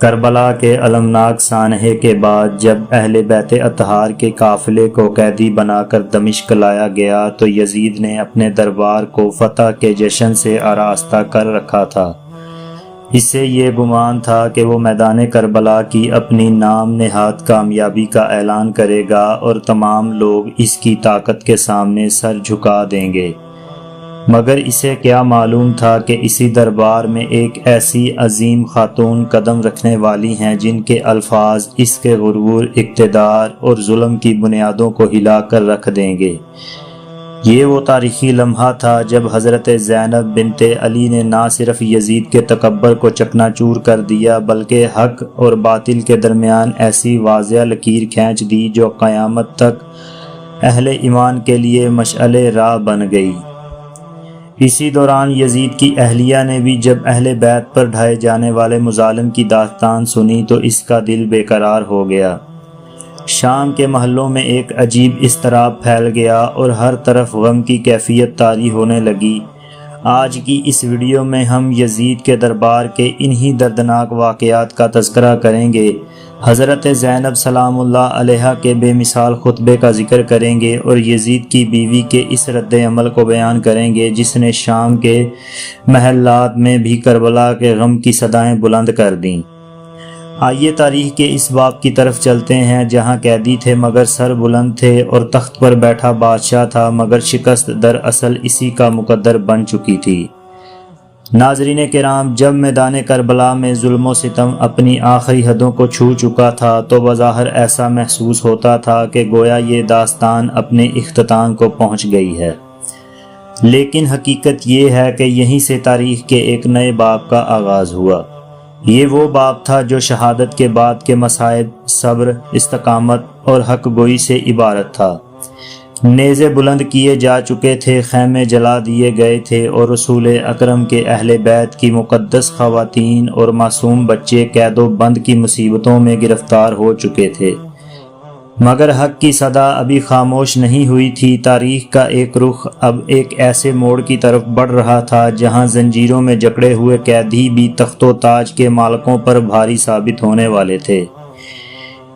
کربلا کے المناک سانحے کے بعد جب اہل بیت اطہار کے قافلے کو قیدی بنا کر دمشق لایا گیا تو یزید نے اپنے دربار کو فتح کے جشن سے آراستہ کر رکھا تھا۔ اس سے یہ گمان تھا کہ وہ میدان کربلا کی اپنی نام نہاد کامیابی کا اعلان کرے گا اور تمام لوگ اس کی طاقت کے سامنے سر جھکا دیں گے، مگر اسے کیا معلوم تھا کہ اسی دربار میں ایک ایسی عظیم خاتون قدم رکھنے والی ہیں جن کے الفاظ اس کے غرور، اقتدار اور ظلم کی بنیادوں کو ہلا کر رکھ دیں گے۔ یہ وہ تاریخی لمحہ تھا جب حضرت زینب بنت علی نے نہ صرف یزید کے تکبر کو چکنا چور کر دیا بلکہ حق اور باطل کے درمیان ایسی واضح لکیر کھینچ دی جو قیامت تک اہل ایمان کے لیے مشعل راہ بن گئی۔ اسی دوران یزید کی اہلیہ نے بھی جب اہل بیت پر ڈھائے جانے والے مظالم کی داستان سنی تو اس کا دل بے قرار ہو گیا۔ شام کے محلوں میں ایک عجیب اضطراب پھیل گیا اور ہر طرف غم کی کیفیت طاری ہونے لگی۔ آج کی اس ویڈیو میں ہم یزید کے دربار کے انہی دردناک واقعات کا تذکرہ کریں گے، حضرت زینب سلام اللہ علیہا کے بے مثال خطبے کا ذکر کریں گے اور یزید کی بیوی کے اس رد عمل کو بیان کریں گے جس نے شام کے محلات میں بھی کربلا کے غم کی صدائیں بلند کر دیں۔ آئیے تاریخ کے اس باب کی طرف چلتے ہیں جہاں قیدی تھے مگر سر بلند تھے اور تخت پر بیٹھا بادشاہ تھا مگر شکست دراصل اسی کا مقدر بن چکی تھی۔ ناظرین کرام، جب میدان کربلا میں ظلم و ستم اپنی آخری حدوں کو چھو چکا تھا تو بظاہر ایسا محسوس ہوتا تھا کہ گویا یہ داستان اپنے اختتام کو پہنچ گئی ہے، لیکن حقیقت یہ ہے کہ یہیں سے تاریخ کے ایک نئے باب کا آغاز ہوا۔ یہ وہ باب تھا جو شہادت کے بعد کے مصائب، صبر، استقامت اور حق گوئی سے عبارت تھا۔ نیزے بلند کیے جا چکے تھے، خیمے جلا دیے گئے تھے اور رسول اکرم کے اہل بیت کی مقدس خواتین اور معصوم بچے قید و بند کی مصیبتوں میں گرفتار ہو چکے تھے، مگر حق کی صدا ابھی خاموش نہیں ہوئی تھی۔ تاریخ کا ایک رخ اب ایک ایسے موڑ کی طرف بڑھ رہا تھا جہاں زنجیروں میں جکڑے ہوئے قیدی بھی تخت و تاج کے مالکوں پر بھاری ثابت ہونے والے تھے۔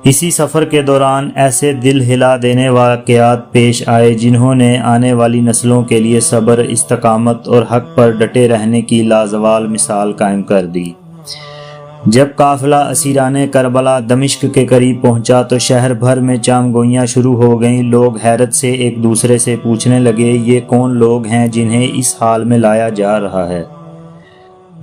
اسی سفر کے دوران ایسے دل ہلا دینے واقعات پیش آئے جنہوں نے آنے والی نسلوں کے لیے صبر، استقامت اور حق پر ڈٹے رہنے کی لازوال مثال قائم کر دی۔ جب قافلہ اسیران کربلا دمشق کے قریب پہنچا تو شہر بھر میں چام گوئیاں شروع ہو گئیں۔ لوگ حیرت سے ایک دوسرے سے پوچھنے لگے، یہ کون لوگ ہیں جنہیں اس حال میں لایا جا رہا ہے؟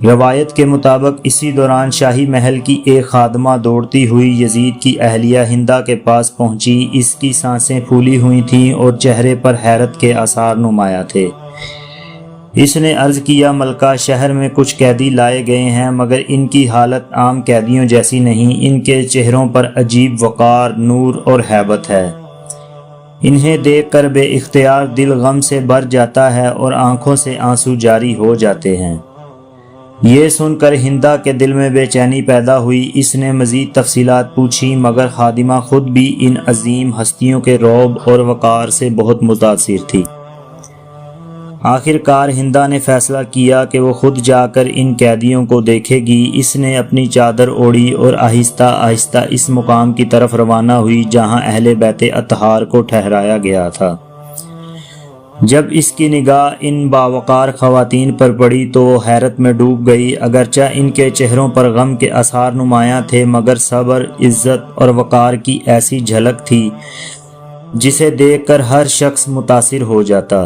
روایت کے مطابق اسی دوران شاہی محل کی ایک خادمہ دوڑتی ہوئی یزید کی اہلیہ ہندہ کے پاس پہنچی۔ اس کی سانسیں پھولی ہوئی تھیں اور چہرے پر حیرت کے آثار نمایاں تھے۔ اس نے عرض کیا، ملکہ، شہر میں کچھ قیدی لائے گئے ہیں مگر ان کی حالت عام قیدیوں جیسی نہیں، ان کے چہروں پر عجیب وقار، نور اور ہیبت ہے۔ انہیں دیکھ کر بے اختیار دل غم سے بھر جاتا ہے اور آنکھوں سے آنسو جاری ہو جاتے ہیں۔ یہ سن کر ہندہ کے دل میں بے چینی پیدا ہوئی۔ اس نے مزید تفصیلات پوچھی مگر خادمہ خود بھی ان عظیم ہستیوں کے رعب اور وقار سے بہت متاثر تھی۔ آخر کار ہندہ نے فیصلہ کیا کہ وہ خود جا کر ان قیدیوں کو دیکھے گی۔ اس نے اپنی چادر اوڑھی اور آہستہ آہستہ اس مقام کی طرف روانہ ہوئی جہاں اہل بیت اطہار کو ٹھہرایا گیا تھا۔ جب اس کی نگاہ ان باوقار خواتین پر پڑی تو وہ حیرت میں ڈوب گئی۔ اگرچہ ان کے چہروں پر غم کے آثار نمایاں تھے مگر صبر، عزت اور وقار کی ایسی جھلک تھی جسے دیکھ کر ہر شخص متاثر ہو جاتا۔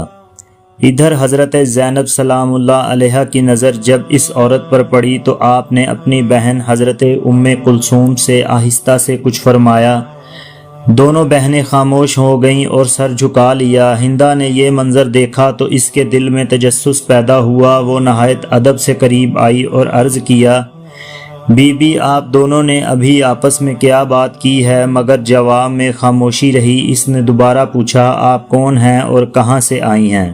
ادھر حضرت زینب سلام اللہ علیہا کی نظر جب اس عورت پر پڑی تو آپ نے اپنی بہن حضرت ام کلثوم سے آہستہ سے کچھ فرمایا۔ دونوں بہنیں خاموش ہو گئیں اور سر جھکا لیا۔ ہندہ نے یہ منظر دیکھا تو اس کے دل میں تجسس پیدا ہوا۔ وہ نہایت ادب سے قریب آئی اور عرض کیا، بی بی، آپ دونوں نے ابھی آپس میں کیا بات کی ہے؟ مگر جواب میں خاموشی رہی۔ اس نے دوبارہ پوچھا، آپ کون ہیں اور کہاں سے آئی ہیں؟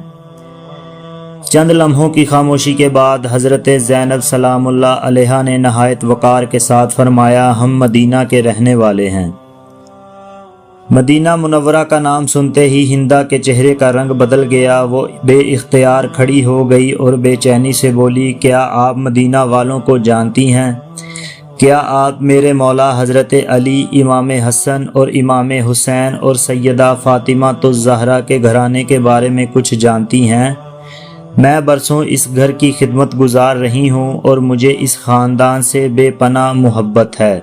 چند لمحوں کی خاموشی کے بعد حضرت زینب سلام اللہ علیہا نے نہایت وقار کے ساتھ فرمایا، ہم مدینہ کے رہنے والے ہیں۔ مدینہ منورہ کا نام سنتے ہی ہندا کے چہرے کا رنگ بدل گیا۔ وہ بے اختیار کھڑی ہو گئی اور بے چینی سے بولی، کیا آپ مدینہ والوں کو جانتی ہیں؟ کیا آپ میرے مولا حضرت علی، امام حسن اور امام حسین اور سیدہ فاطمہ الزہرا کے گھرانے کے بارے میں کچھ جانتی ہیں؟ میں برسوں اس گھر کی خدمت گزار رہی ہوں اور مجھے اس خاندان سے بے پناہ محبت ہے،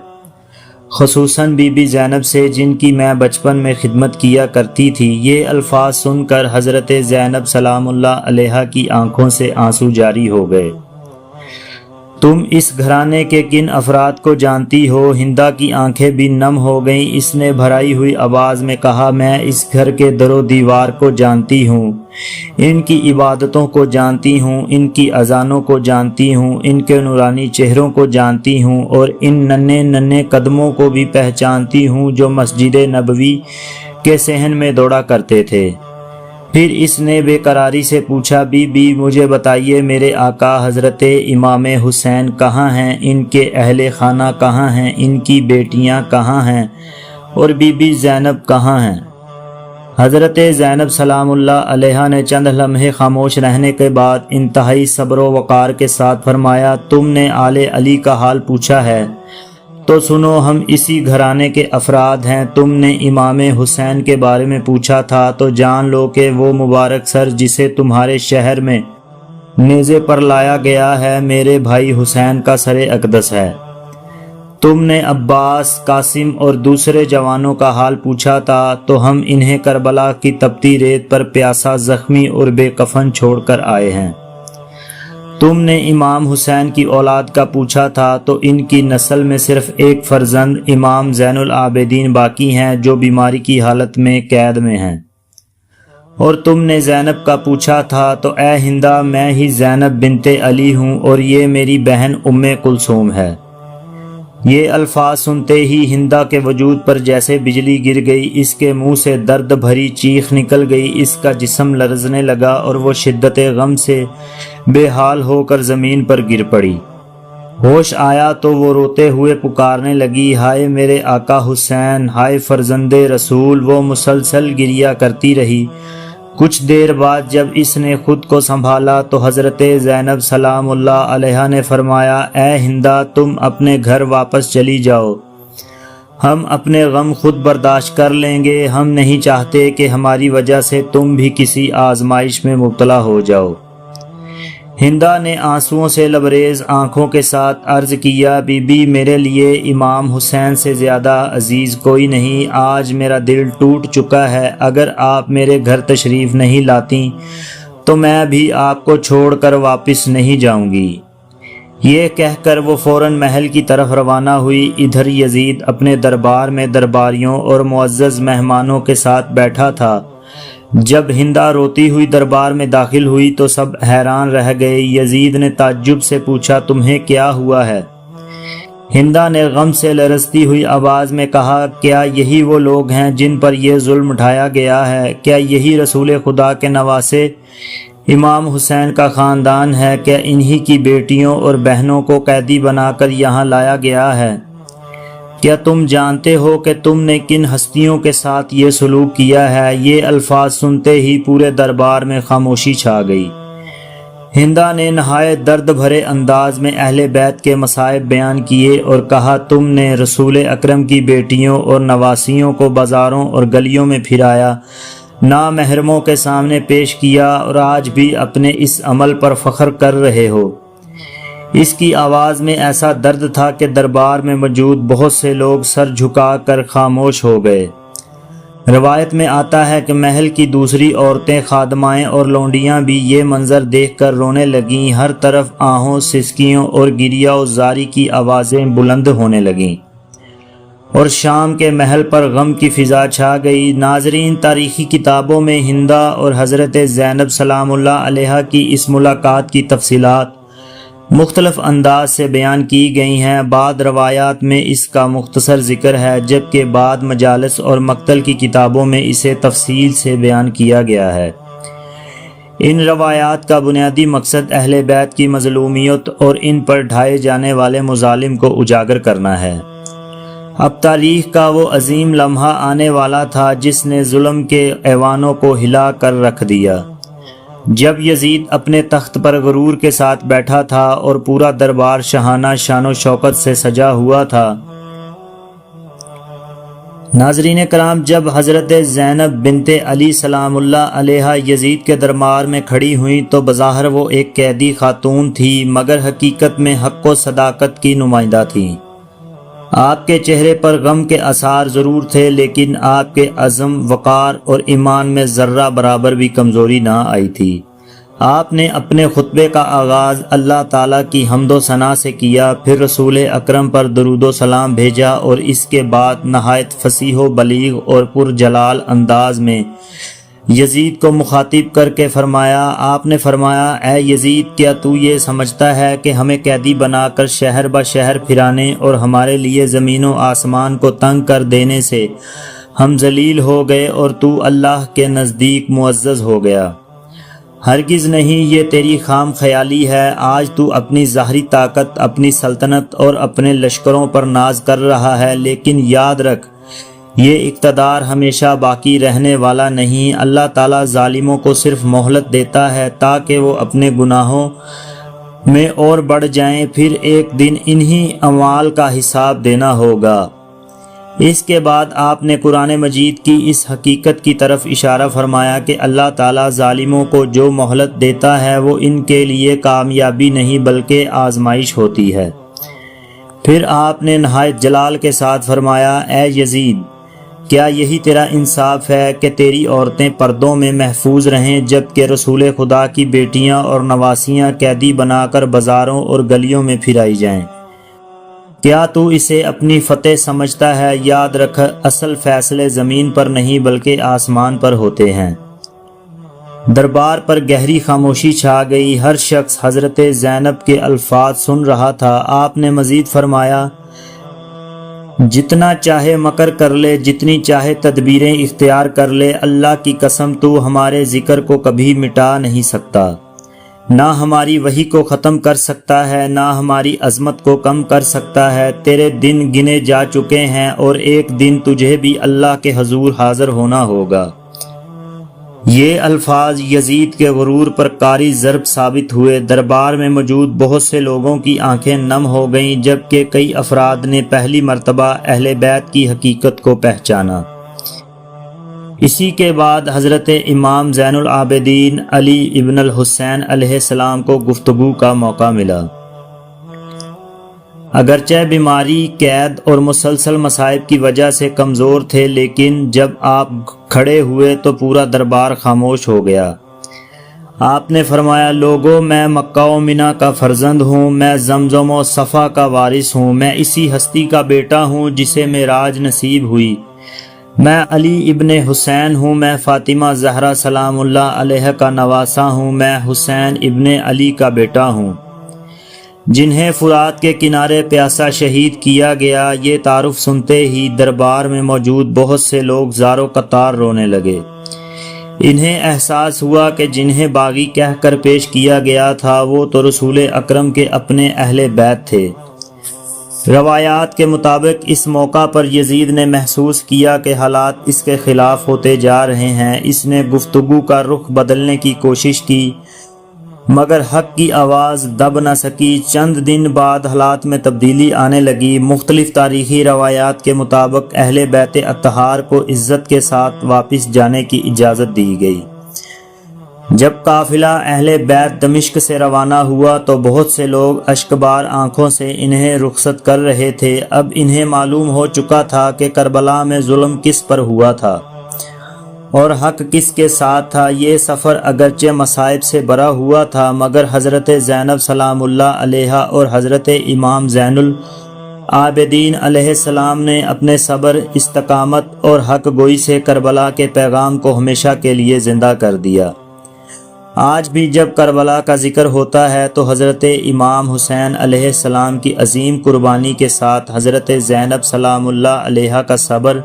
خصوصاً بی بی زینب سے جن کی میں بچپن میں خدمت کیا کرتی تھی۔ یہ الفاظ سن کر حضرت زینب سلام اللہ علیہا کی آنکھوں سے آنسو جاری ہو گئے۔ تم اس گھرانے کے کن افراد کو جانتی ہو؟ ہندا کی آنکھیں بھی نم ہو گئیں۔ اس نے بھرائی ہوئی آواز میں کہا، میں اس گھر کے در و دیوار کو جانتی ہوں، ان کی عبادتوں کو جانتی ہوں، ان کی اذانوں کو جانتی ہوں، ان کے نورانی چہروں کو جانتی ہوں اور ان ننھے ننھے قدموں کو بھی پہچانتی ہوں جو مسجد نبوی کے صحن میں دوڑا کرتے تھے۔ پھر اس نے بے قراری سے پوچھا، بی بی مجھے بتائیے میرے آقا حضرت امام حسین کہاں ہیں؟ ان کے اہل خانہ کہاں ہیں؟ ان کی بیٹیاں کہاں ہیں؟ اور بی بی زینب کہاں ہیں؟ حضرت زینب سلام اللہ علیہا نے چند لمحے خاموش رہنے کے بعد انتہائی صبر و وقار کے ساتھ فرمایا، تم نے آل علی کا حال پوچھا ہے تو سنو، ہم اسی گھرانے کے افراد ہیں۔ تم نے امام حسین کے بارے میں پوچھا تھا تو جان لو کہ وہ مبارک سر جسے تمہارے شہر میں نیزے پر لایا گیا ہے میرے بھائی حسین کا سر اقدس ہے۔ تم نے عباس، قاسم اور دوسرے جوانوں کا حال پوچھا تھا تو ہم انہیں کربلا کی تپتی ریت پر پیاسا، زخمی اور بے کفن چھوڑ کر آئے ہیں۔ تم نے امام حسین کی اولاد کا پوچھا تھا تو ان کی نسل میں صرف ایک فرزند امام زین العابدین باقی ہیں جو بیماری کی حالت میں قید میں ہیں۔ اور تم نے زینب کا پوچھا تھا تو اے ہندا، میں ہی زینب بنت علی ہوں اور یہ میری بہن ام کلثوم ہے۔ یہ الفاظ سنتے ہی ہندا کے وجود پر جیسے بجلی گر گئی، اس کے منہ سے درد بھری چیخ نکل گئی، اس کا جسم لرزنے لگا اور وہ شدت غم سے بے حال ہو کر زمین پر گر پڑی۔ ہوش آیا تو وہ روتے ہوئے پکارنے لگی، ہائے میرے آقا حسین، ہائے فرزند رسول۔ وہ مسلسل گریا کرتی رہی۔ کچھ دیر بعد جب اس نے خود کو سنبھالا تو حضرت زینب سلام اللہ علیہا نے فرمایا، اے ہندا، تم اپنے گھر واپس چلی جاؤ، ہم اپنے غم خود برداشت کر لیں گے، ہم نہیں چاہتے کہ ہماری وجہ سے تم بھی کسی آزمائش میں مبتلا ہو جاؤ۔ ہندا نے آنسوؤں سے لبریز آنکھوں کے ساتھ عرض کیا، بی بی میرے لیے امام حسین سے زیادہ عزیز کوئی نہیں، آج میرا دل ٹوٹ چکا ہے، اگر آپ میرے گھر تشریف نہیں لاتی تو میں بھی آپ کو چھوڑ کر واپس نہیں جاؤں گی۔ یہ کہہ کر وہ فوراً محل کی طرف روانہ ہوئی۔ ادھر یزید اپنے دربار میں درباریوں اور معزز مہمانوں کے ساتھ بیٹھا تھا۔ جب ہندا روتی ہوئی دربار میں داخل ہوئی تو سب حیران رہ گئے۔ یزید نے تعجب سے پوچھا، تمہیں کیا ہوا ہے؟ ہندا نے غم سے لرزتی ہوئی آواز میں کہا، کیا یہی وہ لوگ ہیں جن پر یہ ظلم اٹھایا گیا ہے؟ کیا یہی رسول خدا کے نواسے امام حسین کا خاندان ہے؟ کیا انہی کی بیٹیوں اور بہنوں کو قیدی بنا کر یہاں لایا گیا ہے؟ کیا تم جانتے ہو کہ تم نے کن ہستیوں کے ساتھ یہ سلوک کیا ہے؟ یہ الفاظ سنتے ہی پورے دربار میں خاموشی چھا گئی۔ ہندا نے نہایت درد بھرے انداز میں اہل بیت کے مصائب بیان کیے اور کہا، تم نے رسول اکرم کی بیٹیوں اور نواسیوں کو بازاروں اور گلیوں میں پھرایا، نامحرموں کے سامنے پیش کیا اور آج بھی اپنے اس عمل پر فخر کر رہے ہو۔ اس کی آواز میں ایسا درد تھا کہ دربار میں موجود بہت سے لوگ سر جھکا کر خاموش ہو گئے۔ روایت میں آتا ہے کہ محل کی دوسری عورتیں، خادمائیں اور لونڈیاں بھی یہ منظر دیکھ کر رونے لگیں۔ ہر طرف آہوں، سسکیوں اور گریہ و زاری کی آوازیں بلند ہونے لگیں اور شام کے محل پر غم کی فضا چھا گئی۔ ناظرین، تاریخی کتابوں میں ہندا اور حضرت زینب سلام اللہ علیہا کی اس ملاقات کی تفصیلات مختلف انداز سے بیان کی گئی ہیں۔ بعض روایات میں اس کا مختصر ذکر ہے، جبکہ بعض مجالس اور مقتل کی کتابوں میں اسے تفصیل سے بیان کیا گیا ہے۔ ان روایات کا بنیادی مقصد اہل بیت کی مظلومیت اور ان پر ڈھائے جانے والے مظالم کو اجاگر کرنا ہے۔ اب تاریخ کا وہ عظیم لمحہ آنے والا تھا جس نے ظلم کے ایوانوں کو ہلا کر رکھ دیا۔ جب یزید اپنے تخت پر غرور کے ساتھ بیٹھا تھا اور پورا دربار شاہانہ شان و شوکت سے سجا ہوا تھا۔ ناظرین کرام، جب حضرت زینب بنت علی سلام اللہ علیہ یزید کے دربار میں کھڑی ہوئیں تو بظاہر وہ ایک قیدی خاتون تھی، مگر حقیقت میں حق و صداقت کی نمائندہ تھیں۔ آپ کے چہرے پر غم کے آثار ضرور تھے، لیکن آپ کے عزم، وقار اور ایمان میں ذرہ برابر بھی کمزوری نہ آئی تھی۔ آپ نے اپنے خطبے کا آغاز اللہ تعالیٰ کی حمد و ثنا سے کیا، پھر رسول اکرم پر درود و سلام بھیجا اور اس کے بعد نہایت فصیح و بلیغ اور پرجلال انداز میں یزید کو مخاطب کر کے فرمایا۔ آپ نے فرمایا، اے یزید، کیا تو یہ سمجھتا ہے کہ ہمیں قیدی بنا کر شہر بہ شہر پھرانے اور ہمارے لیے زمین و آسمان کو تنگ کر دینے سے ہم ذلیل ہو گئے اور تو اللہ کے نزدیک معزز ہو گیا؟ ہرگز نہیں، یہ تیری خام خیالی ہے۔ آج تو اپنی ظاہری طاقت، اپنی سلطنت اور اپنے لشکروں پر ناز کر رہا ہے، لیکن یاد رکھ، یہ اقتدار ہمیشہ باقی رہنے والا نہیں۔ اللہ تعالیٰ ظالموں کو صرف مہلت دیتا ہے تاکہ وہ اپنے گناہوں میں اور بڑھ جائیں، پھر ایک دن انہی اعمال کا حساب دینا ہوگا۔ اس کے بعد آپ نے قرآن مجید کی اس حقیقت کی طرف اشارہ فرمایا کہ اللہ تعالیٰ ظالموں کو جو مہلت دیتا ہے وہ ان کے لیے کامیابی نہیں بلکہ آزمائش ہوتی ہے۔ پھر آپ نے نہایت جلال کے ساتھ فرمایا، اے یزید، کیا یہی تیرا انصاف ہے کہ تیری عورتیں پردوں میں محفوظ رہیں جبکہ رسول خدا کی بیٹیاں اور نواسیاں قیدی بنا کر بازاروں اور گلیوں میں پھرائی جائیں؟ کیا تو اسے اپنی فتح سمجھتا ہے؟ یاد رکھ، اصل فیصلے زمین پر نہیں بلکہ آسمان پر ہوتے ہیں۔ دربار پر گہری خاموشی چھا گئی، ہر شخص حضرت زینب کے الفاظ سن رہا تھا۔ آپ نے مزید فرمایا، جتنا چاہے مکر کر لے، جتنی چاہے تدبیریں اختیار کر لے، اللہ کی قسم تو ہمارے ذکر کو کبھی مٹا نہیں سکتا، نہ ہماری وحی کو ختم کر سکتا ہے، نہ ہماری عظمت کو کم کر سکتا ہے۔ تیرے دن گنے جا چکے ہیں اور ایک دن تجھے بھی اللہ کے حضور حاضر ہونا ہوگا۔ یہ الفاظ یزید کے غرور پر کاری ضرب ثابت ہوئے۔ دربار میں موجود بہت سے لوگوں کی آنکھیں نم ہو گئیں، جبکہ کئی افراد نے پہلی مرتبہ اہل بیت کی حقیقت کو پہچانا۔ اسی کے بعد حضرت امام زین العابدین علی ابن الحسین علیہ السلام کو گفتگو کا موقع ملا۔ اگرچہ بیماری، قید اور مسلسل مصائب کی وجہ سے کمزور تھے، لیکن جب آپ کھڑے ہوئے تو پورا دربار خاموش ہو گیا۔ آپ نے فرمایا، لوگوں، میں مکہ و منا کا فرزند ہوں، میں زمزم و صفا کا وارث ہوں، میں اسی ہستی کا بیٹا ہوں جسے معراج نصیب ہوئی، میں علی ابن حسین ہوں، میں فاطمہ زہرا سلام اللہ علیہ کا نواسا ہوں، میں حسین ابن علی کا بیٹا ہوں، جنہیں فرات کے کنارے پیاسا شہید کیا گیا۔ یہ تعارف سنتے ہی دربار میں موجود بہت سے لوگ زار و قطار رونے لگے۔ انہیں احساس ہوا کہ جنہیں باغی کہہ کر پیش کیا گیا تھا وہ تو رسول اکرم کے اپنے اہل بیت تھے۔ روایات کے مطابق اس موقع پر یزید نے محسوس کیا کہ حالات اس کے خلاف ہوتے جا رہے ہیں۔ اس نے گفتگو کا رخ بدلنے کی کوشش کی، مگر حق کی آواز دب نہ سکی۔ چند دن بعد حالات میں تبدیلی آنے لگی۔ مختلف تاریخی روایات کے مطابق اہل بیت اطہار کو عزت کے ساتھ واپس جانے کی اجازت دی گئی۔ جب قافلہ اہل بیت دمشق سے روانہ ہوا تو بہت سے لوگ اشکبار آنکھوں سے انہیں رخصت کر رہے تھے۔ اب انہیں معلوم ہو چکا تھا کہ کربلا میں ظلم کس پر ہوا تھا اور حق کس کے ساتھ تھا۔ یہ سفر اگرچہ مصائب سے بھرا ہوا تھا، مگر حضرت زینب سلام اللہ علیہا اور حضرت امام زین العابدین علیہ السلام نے اپنے صبر، استقامت اور حق گوئی سے کربلا کے پیغام کو ہمیشہ کے لیے زندہ کر دیا۔ آج بھی جب کربلا کا ذکر ہوتا ہے تو حضرت امام حسین علیہ السلام کی عظیم قربانی کے ساتھ حضرت زینب سلام اللہ علیہا کا صبر،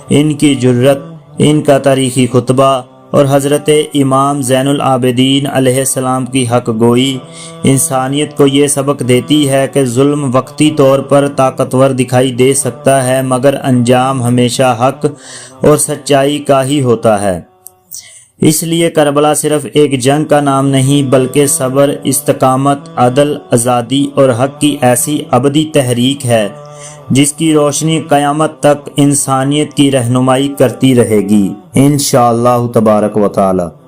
ان کی جرت، ان کا تاریخی خطبہ اور حضرت امام زین العابدین علیہ السلام کی حق گوئی انسانیت کو یہ سبق دیتی ہے کہ ظلم وقتی طور پر طاقتور دکھائی دے سکتا ہے، مگر انجام ہمیشہ حق اور سچائی کا ہی ہوتا ہے۔ اس لیے کربلا صرف ایک جنگ کا نام نہیں، بلکہ صبر، استقامت، عدل، آزادی اور حق کی ایسی ابدی تحریک ہے جس کی روشنی قیامت تک انسانیت کی رہنمائی کرتی رہے گی، انشاءاللہ تبارک و تعالی۔